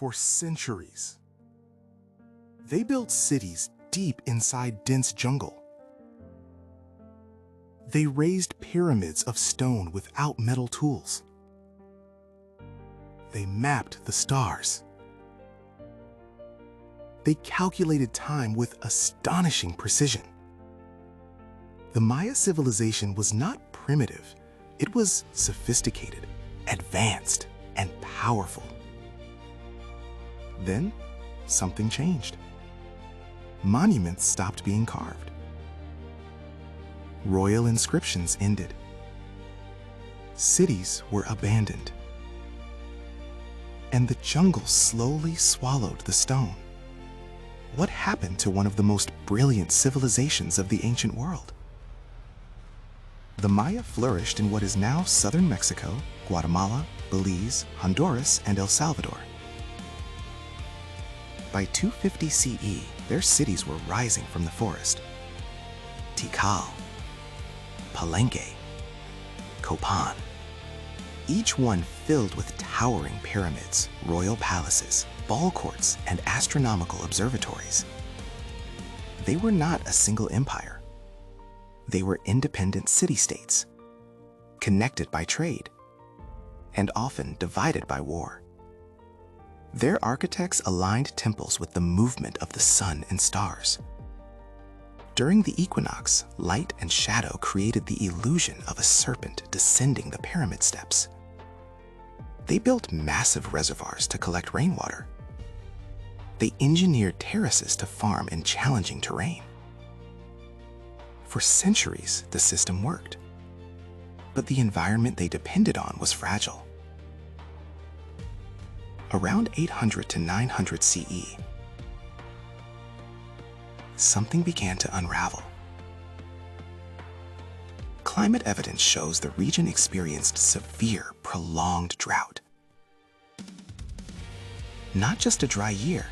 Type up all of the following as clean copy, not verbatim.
for centuries. They built cities deep inside dense jungle. They raised pyramids of stone without metal tools. They mapped the stars. They calculated time with astonishing precision. The Maya civilization was not primitive. It was sophisticated, advanced, and powerful. Then, something changed. Monuments stopped being carved. Royal inscriptions ended. Cities were abandoned. And the jungle slowly swallowed the stone. What happened to one of the most brilliant civilizations of the ancient world? The Maya flourished in what is now southern Mexico, Guatemala, Belize, Honduras, and El Salvador. By 250 CE, their cities were rising from the forest. Tikal, Palenque, Copan, each one filled with towering pyramids, royal palaces, ball courts, and astronomical observatories. They were not a single empire. They were independent city-states, connected by trade, and often divided by war. Their architects aligned temples with the movement of the sun and stars. During the equinox, light and shadow created the illusion of a serpent descending the pyramid steps. They built massive reservoirs to collect rainwater. They engineered terraces to farm in challenging terrain. For centuries, the system worked, but the environment they depended on was fragile. Around 800 to 900 CE, something began to unravel. Climate evidence shows the region experienced severe, prolonged drought. Not just a dry year,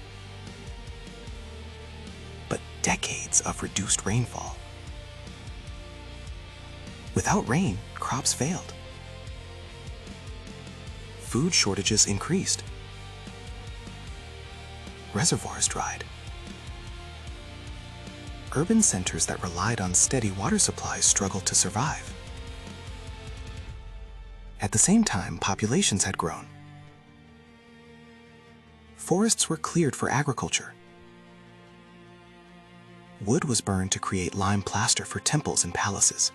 but decades of reduced rainfall. Without rain, crops failed. Food shortages increased. Reservoirs dried. Urban centers that relied on steady water supplies struggled to survive. At the same time, populations had grown. Forests were cleared for agriculture. Wood was burned to create lime plaster for temples and palaces.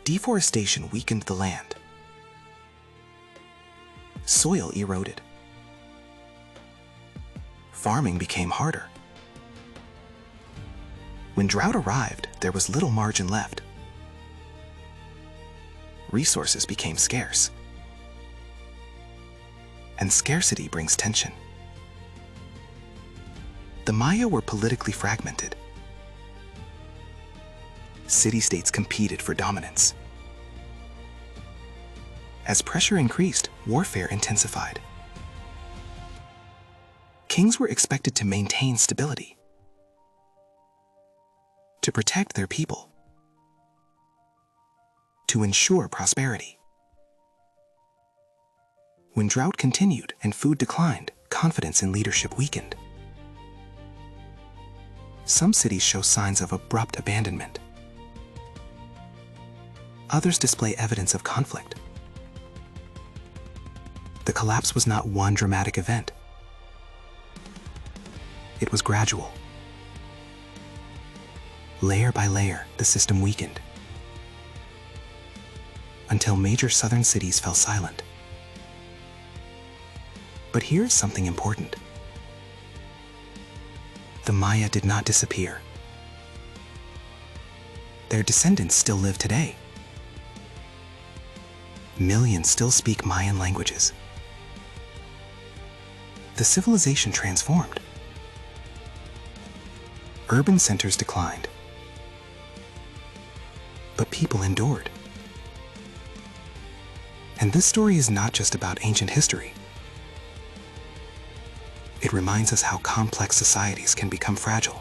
Deforestation weakened the land. Soil eroded. Farming became harder. When drought arrived, there was little margin left. Resources became scarce. And scarcity brings tension. The Maya were politically fragmented. City-states competed for dominance. As pressure increased, warfare intensified. Kings were expected to maintain stability, to protect their people, to ensure prosperity. When drought continued and food declined, confidence in leadership weakened. Some cities show signs of abrupt abandonment. Others display evidence of conflict. The collapse was not one dramatic event. It was gradual. Layer by layer, the system weakened, until major southern cities fell silent. But here's something important. The Maya did not disappear. Their descendants still live today. Millions still speak Mayan languages. The civilization transformed. Urban centers declined, but people endured. And this story is not just about ancient history. It reminds us how complex societies can become fragile.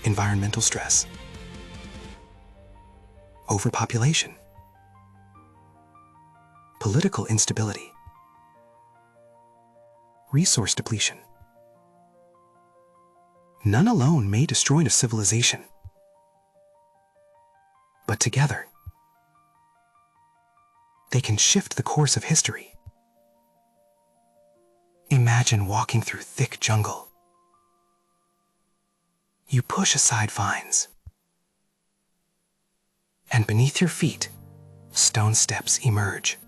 Environmental stress, overpopulation, political instability, resource depletion. None alone may destroy a civilization, but together, they can shift the course of history. Imagine walking through thick jungle. You push aside vines, and beneath your feet, stone steps emerge.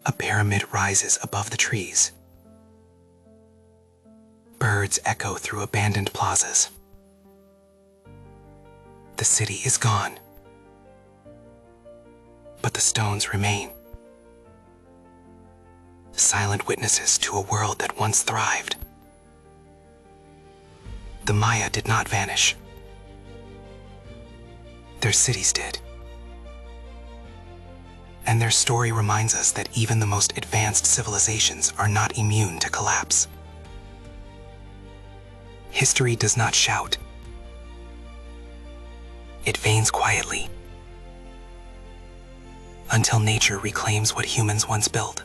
A pyramid rises above the trees. Birds echo through abandoned plazas. The city is gone, but the stones remain. Silent witnesses to a world that once thrived. The Maya did not vanish. Their cities did. And their story reminds us that even the most advanced civilizations are not immune to collapse. History does not shout. It veins quietly until nature reclaims what humans once built.